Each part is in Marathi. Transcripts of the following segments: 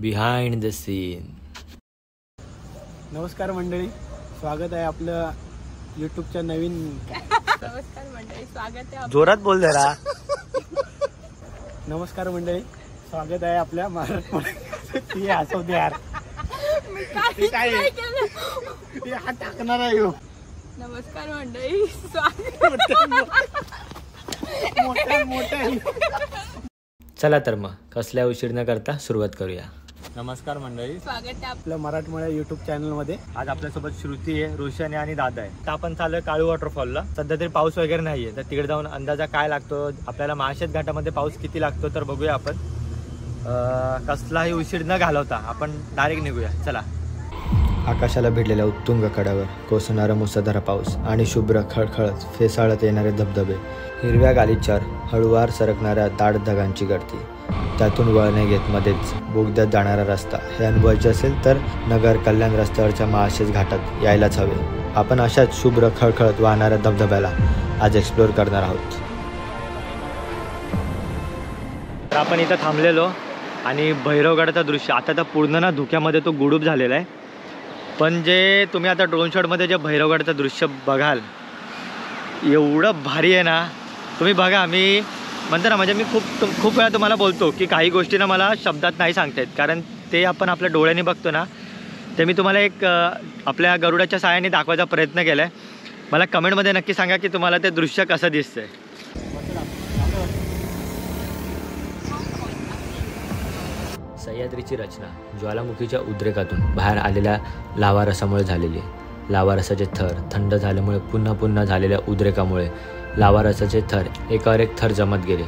Behind the scene. नमस्कार मंडळी, स्वागत आहे आपलं यूट्यूबच्या नवीन. नमस्कार मंडळी, स्वागत आहे. जोरात बोल जरा. नमस्कार मंडळी, स्वागत आहे आपल्या महाराष्ट्रात. हसवते यार, काय हा टाकणार आहे. नमस्कार मंडळी, स्वागत. मोठा चला तर मग कसल्या उशीर न करता सुरुवात करूया. नमस्कार मंडळी, स्वागत आहे. आपल्या मराठमोळ्या यूट्यूब चॅनलमध्ये. आज आपल्यासोबत श्रुती आहे, रोशन आहे आणि दादा आहे. तर आपण चाललोय काळू वॉटरफॉलला. सध्या तरी पाऊस वगैरे नाहीये, तर तिकडे जाऊन अंदाजा काय लागतो आपल्याला. महाशेत घाटामध्ये पाऊस किती लागतो तर बघूया आपण. कसलाही उशीर न घालवता आपण डायरेक्ट निघूया. चला. आकाशाला भिडलेल्या उत्तुंग कड्यावर कोसणारा मुसळधार पाऊस आणि शुभ्र खळखळत फेसाळत येणारे धबधबे, हिरव्या गालिच्यावर हळूवार सरकणाऱ्या दाट ढगांची गर्दी, त्यातून वळणे घेत मध्येच बोगद्यात जाणारा रस्ता. हे अनुभवायचे असेल तर नगर कल्याण रस्त्यावरच्या महाशेत घाटात यायलाच हवे. आपण अशाच शुभ्र खळखळत वाहणाऱ्या धबधब्याला आज एक्सप्लोअर करणार आहोत. तर आपण इथं थांबलेलो आणि भैरवगडाचं दृश्य आता तर पूर्ण ना धुक्यामध्ये तो गुडूप झालेला आहे. पण जे तुम्ही आता ड्रोन शॉटमध्ये जे भैरवगडाचं दृश्य बघाल, एवढं भारी आहे ना. तुम्ही बघा, मी म्हणतो ना, म्हणजे मी खूप वेळा तुम्हाला बोलतो की काही गोष्टी ना मला शब्दात नाही सांगता येत, कारण ते आपण आपल्या डोळ्यांनी बघतो ना. ते मी तुम्हाला एक आपल्या गरुडाच्या साहाय्याने दाखवायचा प्रयत्न केला आहे. मला कमेंटमध्ये नक्की सांगा की तुम्हाला ते दृश्य कसं दिसतंय. सह्याद्रीची रचना ज्वालामुखीच्या उद्रेकातून बाहेर आलेल्या लावारसामुळे झालेली. लावारसाचे थर थंड झाल्यामुळे पुन्हा झालेल्या उद्रेकामुळे लावारसाचे थर एकावर एक थर जमत गेले.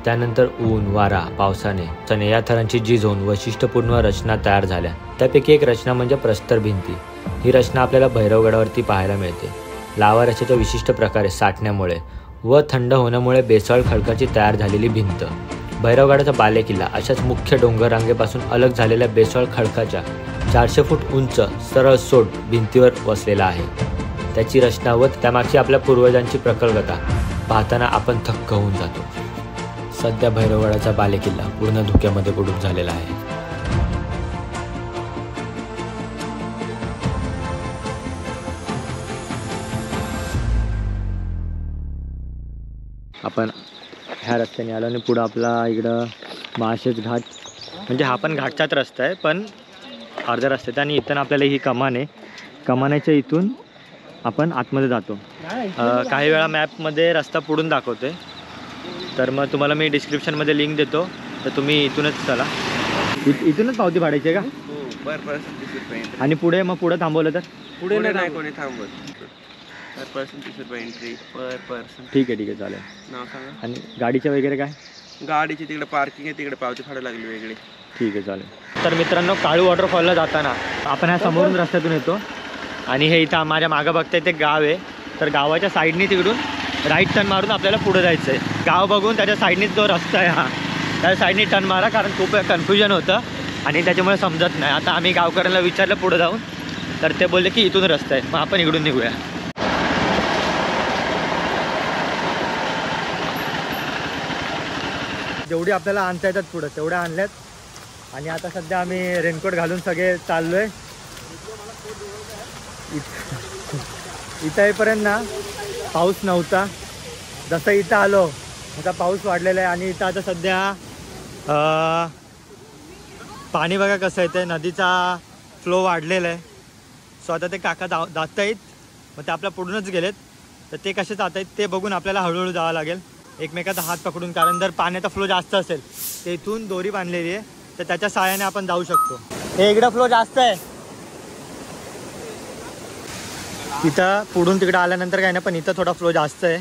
त्यानंतर ऊन, वारा, पावसाने या थरांची झीज होऊन वैशिष्ट्यपूर्ण रचना तयार झाल्या. त्यापैकी एक रचना म्हणजे प्रस्तर भिंती. ही रचना आपल्याला भैरवगडावरती पाहायला मिळते. लावारसाच्या विशिष्ट प्रकारे साठण्यामुळे व थंड होण्यामुळे बेसाळ खडकाची तयार झालेली भिंत. भैरवगडाचा बालेकिल्ला अशाच मुख्य डोंगर रांगेपासून अलग झालेल्या बेसाळ खडकाच्या 400 फूट उंच सरळ सोट भिंतीवर वसलेला आहे. त्याची रचना व त्यामागची आपल्या पूर्वजांची प्रकल्पता पाहताना आपण थक्क होऊन जातो. सध्या भैरवगडाचा बालेकिल्ला पूर्ण धुक्यामध्ये बुडून झालेला आहे. आपण ह्या रस्त्याने आलो आणि पुढं आपला इकडं महाशेत घाट, म्हणजे हा पण घाटचाच रस्ता आहे पण अर्धा रस्त्यात. आणि इथून आपल्याला ही कमान आहे. कमानाच्या इथून आपण आतमध्ये जातो. काही वेळा मॅपमध्ये रस्ता पुढून दाखवतोय, तर मग तुम्हाला मी डिस्क्रिप्शनमध्ये लिंक देतो, तर तुम्ही इथूनच चला. इथूनच पावती फाडायची आहे का? आणि पुढे मग पुढे थांबवलं तर पुढे नाही कोणी थांबवत. पर पर्सन 30 रुपये एंट्री पर पर्सन. ठीक आहे चालेल. नाव सांगा. आणि गाडीचे वगैरे काय? गाडीची तिकडे पार्किंग आहे, तिकडे पावती फाडायला लागली वेगळी. ठीक आहे चालेल. तर मित्रांनो, काळू वॉटरफॉलला जाताना आपण ह्या समोरून रस्त्यातून येतो आणि हे इथं माझ्या मागं बघताय ते गाव आहे. तर गावाच्या साईडनी तिकडून राईट टर्न मारून आपल्याला पुढे जायचं आहे. गाव बघून त्याच्या साईडनीच जो रस्ता आहे त्या साईडनी टर्न मारा, कारण खूप कन्फ्युजन होतं आणि त्याच्यामुळे समजत नाही. आता आम्ही गावकऱ्यांना विचारलं पुढे जाऊन, तर ते बोलले की इथून रस्ता आहे, मग आपण इकडून निघूया. जेवढी आपल्याला आणता येतात पुढं तेवढ्या आणल्यात. आणि आता सध्या आम्ही रेनकोट घालून सगळे चाललोय. इथं येईपर्यंत ना पाऊस नव्हता. जसं इथं आलो आता पाऊस वाढलेला आहे. आणि इथं आता सध्या पाणी बघा कसं येतं, नदीचा फ्लो वाढलेला आहे. सो आता ते काका जात आहेत, मग ते आपल्या पुढूनच गेलेत, तर ते कसे जात आहेत ते बघून आपल्याला हळूहळू जावं लागेल एकमेकाचा हात पकडून. कारण जर पाण्याचा फ्लो जास्त असेल तर इथून दोरी बांधलेली आहे, तर त्याच्या सहाय्याने आपण जाऊ शकतो. हे इकडं फ्लो जास्त आहे, तिथं पुढून तिकडं आल्यानंतर काय नाही, पण इथं थोडा फ्लो जास्त आहे.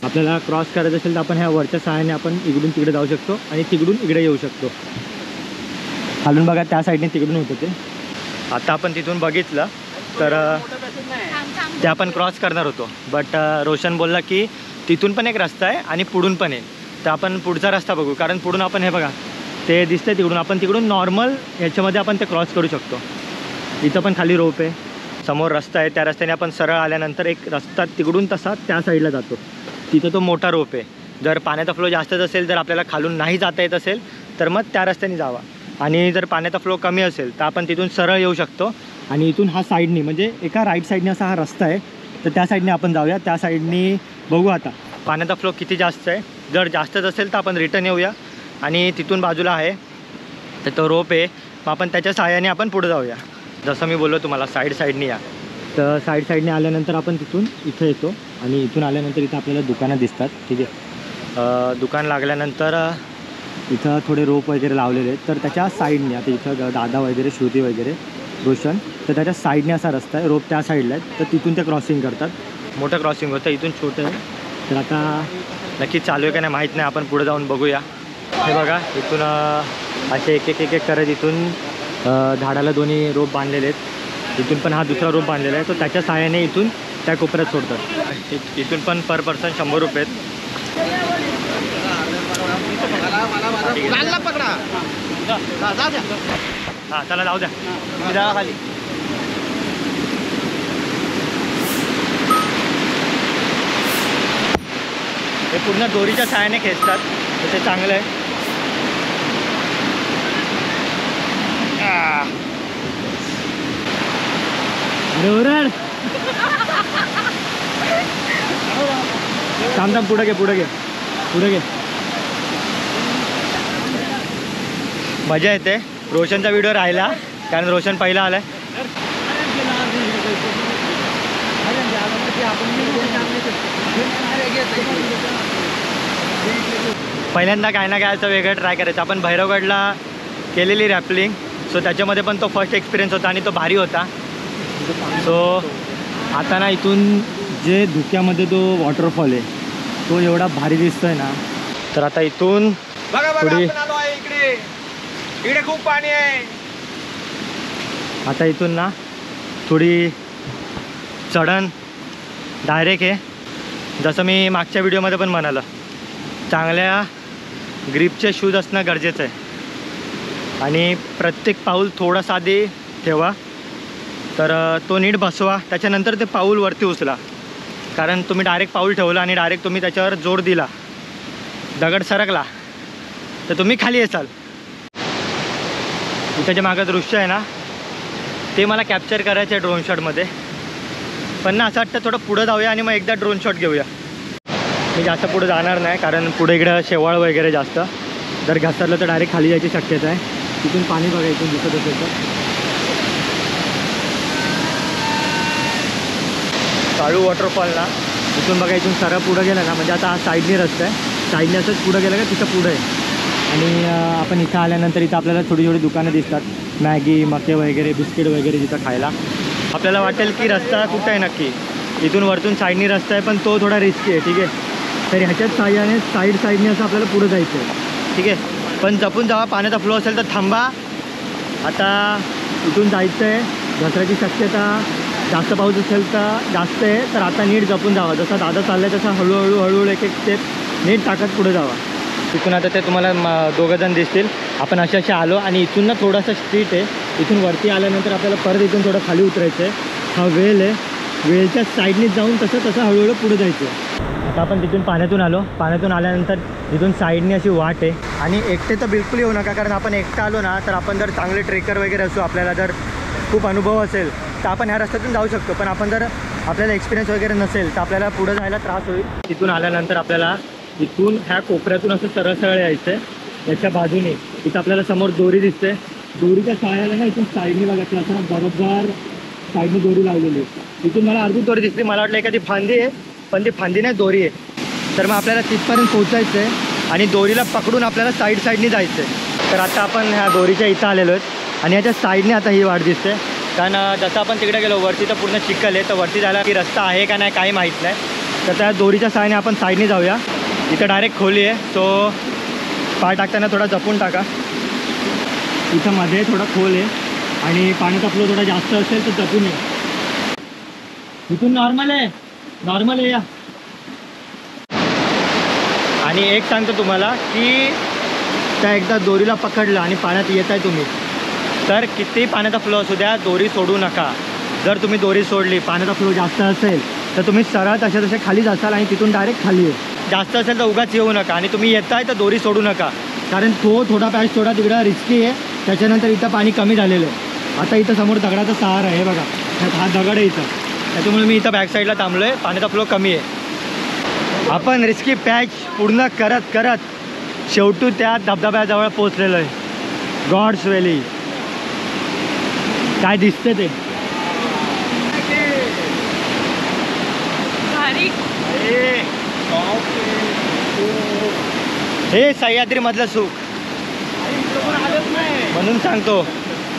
आपल्याला क्रॉस करायचं असेल तर आपण ह्या वरच्या सहाय्याने आपण इकडून तिकडे जाऊ शकतो आणि तिकडून इकडे येऊ शकतो. खालून बघा त्या साईडने तिकडून होतं ते. आता आपण तिथून बघितलं तर ते आपण क्रॉस करणार होतो, बट रोशन बोलला की तिथून पण एक रस्ता आहे आणि पुढून पण आहे, तर आपण पुढचा रस्ता बघू. कारण पुढून आपण हे बघा ते दिसतंय तिकडून, आपण तिकडून नॉर्मल ह्याच्यामध्ये आपण ते क्रॉस करू शकतो. इथं पण खाली रोप आहे, समोर रस्ता आहे, त्या रस्त्याने आपण सरळ आल्यानंतर एक रस्ता तिकडून तसा त्या साईडला जातो, तिथं तो मोठा रोप आहे. जर पाण्याचा फ्लो जास्तच असेल, जर आपल्याला खालून नाही जाता येत असेल तर मग त्या रस्त्याने जावा. आणि जर पाण्याचा फ्लो कमी असेल तर आपण तिथून सरळ येऊ शकतो आणि इथून हा साईडनी म्हणजे एका राईट साईडने असा हा रस्ता आहे, तर त्या साईडने आपण जाऊया. त्या साईडनी बघू आता पाण्याचा फ्लो किती जास्त आहे. जर जास्तच असेल तर आपण रिटर्न येऊया आणि तिथून बाजूला आहे तर तो रोप आहे, मग आपण त्याच्या सहाय्याने आपण पुढे जाऊया. जसं मी बोललो तुम्हाला साईडने या, तर साईडने आल्यानंतर आपण तिथून इथं येतो आणि इथून आल्यानंतर इथं आपल्याला दुकानं दिसतात. ठीक आहे, दुकान लागल्यानंतर इथं थोडे रोप वगैरे लावलेले आहेत. तर त्याच्या साईडने आता इथं दादा वगैरे, श्रुती वगैरे, रोशन, तर त्याच्या साईडने असा रस्ता आहे, रोप त्या साईडला आहेत, तर तिथून ते क्रॉसिंग करतात. मोठं क्रॉसिंग होतं, इथून छोटं आहे. तर आता नक्की चालू आहे का नाही माहीत नाही, आपण पुढे जाऊन बघूया. हे बघा इथून असे एक करत इथून झाडाला दोन्ही रोप बांधलेले आहेत. इथून पण हा दुसरा रोप बांधलेला आहे, तो त्याच्या सहाय्याने इथून त्या कोपऱ्यात सोडतात. इथून पण पर पर्सन 100 रुपये आहेत. हां चला जाऊ द्या, जा खाली. हे पूर्ण दोरीच्या सहाय्याने खेचतात, तर ते चांगलं आहे. रड थांब पुढे घे. मजा येते. रोशनचा व्हिडिओ राहिला कारण रोशन पहिला आलाय. पहिल्यांदा काय ना काय असं वेगळं ट्राय करायचं. आपण भैरवगडला केलेली रॅपलिंग, सो त्याच्यामध्ये पण तो फर्स्ट एक्सपिरियन्स होता आणि तो भारी होता. सो आता ना इथून जे धुक्यामध्ये तो वॉटरफॉल आहे तो एवढा भारी दिसतोय ना. तर आता इथून पुढे इकडे खूप पाणी आहे. आता इथून ना थोडी चढण डायरेक्ट आहे. जसं मी मागच्या व्हिडिओमध्ये पण म्हणालं, चांगल्या ग्रिपचे शूज असणं गरजेचं आहे आणि प्रत्येक पाऊल थोडासा आधी ठेवा, तर तो नीट बसवा. त्याच्यानंतर ते पाऊल वरती उचला, कारण तुम्ही डायरेक्ट पाऊल ठेवला आणि डायरेक्ट तुम्ही त्याच्यावर जोर दिला, दगड सरकला तर तुम्ही खाली येसाल. इथं जे मागं दृश्य आहे ना ते मला कॅप्चर करायचं आहे ड्रोन शॉटमध्ये, पण ना असं वाटतं थोडं पुढं जाऊया आणि मग एकदा ड्रोन शॉट घेऊया. मी जास्त पुढे जाणार नाही कारण पुढे इकडं शेवाळ वगैरे जास्त, जर घसरलं तर डायरेक्ट खाली जायची शक्यता आहे. तिथून पाणी बघा इथून दिसत असेल तर. काळू वॉटरफॉल ना इथून बघा, इथून सरळ पुढं गेलं ना म्हणजे आता हा साईडने रस्ता आहे, साईडने असंच पुढं गेलं का तिथं पुढं आहे. आणि आपण इथं आल्यानंतर इथं आपल्याला थोडी थोडी दुकानं दिसतात, मॅगी, मके वगैरे, बिस्किट वगैरे तिथं खायला. आपल्याला वाटेल की रस्ता कुठं आहे नक्की, इथून वरतून साईडनी रस्ता आहे पण तो थोडा रिस्की आहे. ठीक आहे, तर ह्याच्याच साह्याने साईडने असं आपल्याला पुढं जायचं आहे. ठीक आहे, पण जपून जावा. पाण्याचा फ्लो असेल तर थांबा. आता इथून जायचं आहे, घसराची शक्यता जास्त पाऊस असेल तर जास्त आहे, तर आता नीट जपून जावा. जसा दादा चालला आहे तसा हळूहळू एक स्टेप नीट टाकत पुढे जावा. तिथून आता ते तुम्हाला 2 जण दिसतील. आपण असे आलो आणि इथून ना थोडासा स्ट्रीट आहे, इथून वरती आल्यानंतर आपल्याला परत इथून थोडं खाली उतरायचं आहे. हा वेल आहे, वेलच्या साईडनीच जाऊन तसं हळूहळू पुढे जायचं आहे. आता आपण तिथून पाण्यातून आलो, पाण्यातून आल्यानंतर इथून साईडने अशी वाट आहे. आणि एकटे तर बिलकुल येऊ नका, कारण आपण एकटा आलो ना तर आपण जर चांगले ट्रेकर वगैरे असू, आपल्याला जर खूप अनुभव असेल तर आपण ह्या रस्त्यातून जाऊ शकतो. पण आपण जर आपल्याला एक्सपिरियन्स वगैरे नसेल तर आपल्याला पुढे जायला त्रास होईल. तिथून आल्यानंतर आपल्याला इथून ह्या कोपऱ्यातून असं सरळ यायचं आहे. याच्या बाजूने इथं आपल्याला समोर दोरी दिसते, दोरीच्या सहाय्याला ना इथून साईडने बघायचं असं बरोबर साईडने दोरी लावलेली आहे. इथून मला अर्धी दोरी दिसली, मला वाटलं एखादी फांदी आहे पण ती फांदी नाही, दोरी आहे. तर मग आपल्याला तिथपर्यंत पोहोचायचं आहे आणि दोरीला पकडून आपल्याला साईडने जायचं आहे. तर आता आपण ह्या दोरीच्या इथं आलेलो आहेत आणि ह्याच्या साईडने आता ही वाट दिसते. कारण जसं आपण तिकडे गेलो वरती तर पूर्ण चिखल आहे, तर वरती जायला की रस्ता आहे का नाही काही माहीत नाही. तर त्या दोरीच्या सहाय्याने आपण साईडने जाऊया. इथं डायरेक्ट खोली आहे, सो पाय टाकताना थोडा जपून टाका. इथं मध्ये थोडा खोल आहे आणि पाण्याचा फ्लो थोडा जास्त असेल तर जपून ये. इथून नॉर्मल आहे या. आणि एक सांगतो तुम्हाला की त्या एकदा दोरीला पकडलं आणि पाण्यात येत आहे तुम्ही, तर किती पाण्याचा फ्लो असू द्या दोरी सोडू नका. जर तुम्ही दोरी सोडली, पाण्याचा फ्लो जास्त असेल तर तुम्ही सरळ तसे खाली जासाल आणि तिथून डायरेक्ट खाली आहे. जास्त असेल तर उगाच येऊ नका आणि तुम्ही येताय तर दोरी सोडू नका, कारण तो थोडा पॅच थोडा तिकडं रिस्की आहे त्याच्यानंतर इथं पाणी कमी झालेलं आहे. आता इथं समोर दगडाचा सहारा आहे बघा, हा दगड आहे इथं, त्याच्यामुळे मी इथं बॅक साईडला थांबलो आहे. पाण्याचा फ्लो कमी आहे. आपण रिस्की पॅच पूर्ण करत करत शेवटी त्या धबधब्याजवळ पोचलेलो आहे. गॉड्स व्हॅली काय दिसते ते भारी. हे सह्याद्री मधलं सुख. म्हणून सांगतो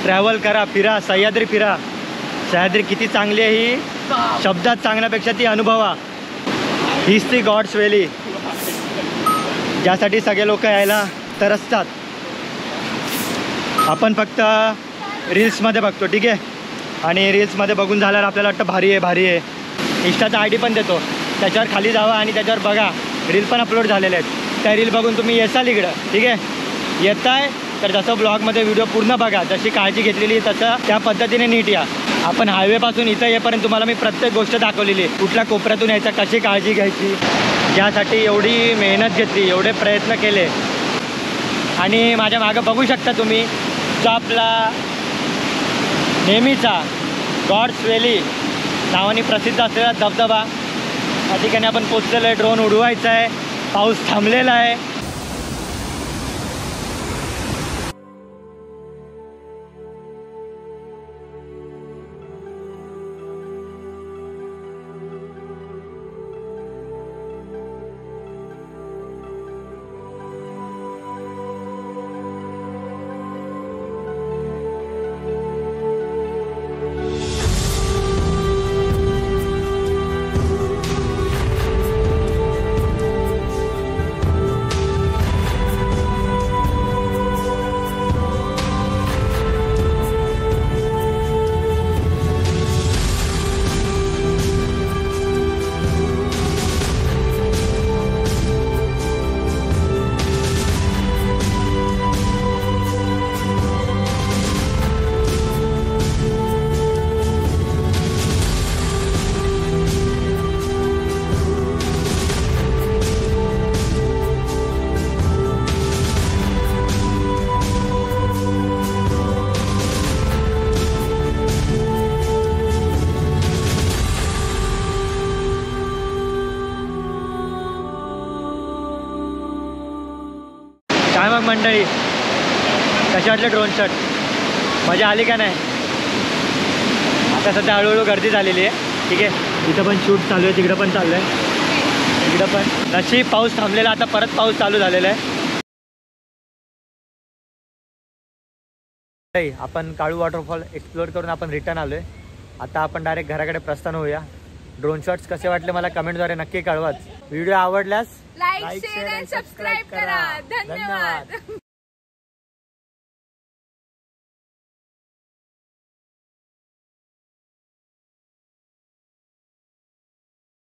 ट्रॅव्हल करा, फिरा, सह्याद्री फिरा. सह्याद्री किती चांगली आहे ही शब्दात सांगण्यापेक्षा ती अनुभवा. हीच ती गॉड्स व्हॅली ज्यासाठी सगळे लोक यायला तरसतात. आपण फक्त रील्समध्ये बघतो, ठीक आहे, आणि रील्समध्ये बघून झाल्यावर आपल्याला वाटतं भारी आहे भारी आहे. इंस्टाचा ID पण देतो, त्याच्यावर खाली जावा आणि त्याच्यावर बघा, रील पण अपलोड झालेले आहेत. त्या रील बघून तुम्ही येसाल इकडं, ठीक आहे. येताय तर जसं ब्लॉगमध्ये व्हिडिओ पूर्ण बघा, जशी काळजी घेतलेली तसं त्या पद्धतीने नीट या. आपण हायवेपासून इथं येईपर्यंत तुम्हाला मी प्रत्येक गोष्ट दाखवलेली आहे, कुठल्या कोपऱ्यातून यायचं, कशी काळजी घ्यायची, ज्यासाठी एवढी मेहनत घेतली, एवढे प्रयत्न केले. आणि माझ्या मागं बघू शकता तुम्ही जो आपला नेहमीचा गॉड्स व्हॅली नावाने प्रसिद्ध असलेला धबधबा, या ठिकाणी आपण पोचलेलो आहे. ड्रोन उडवायचा आहे, पाऊस थांबलेला आहे. काय मग मंडळी, कशा वाटलं ड्रोन शॉट? मजा आली का नाही? आता सध्या हळूहळू गर्दी झालेली आहे, ठीक आहे. इथं पण शूट चालू आहे, तिकडं पण चालू आहे, इकडं पण. नशीब पाऊस थांबलेला, आता परत पाऊस चालू झालेला आहे. आपण काळू वॉटरफॉल एक्सप्लोअर करून आपण रिटर्न आलोय. आता आपण डायरेक्ट घराकडे प्रस्थान होऊया. ड्रोन शॉट्स कसे वाटले मला कमेंटद्वारे नक्की कळवाच. व्हिडिओ आवडल्यास लाईक, शेअर आणि सबस्क्राईब करा. धन्यवाद.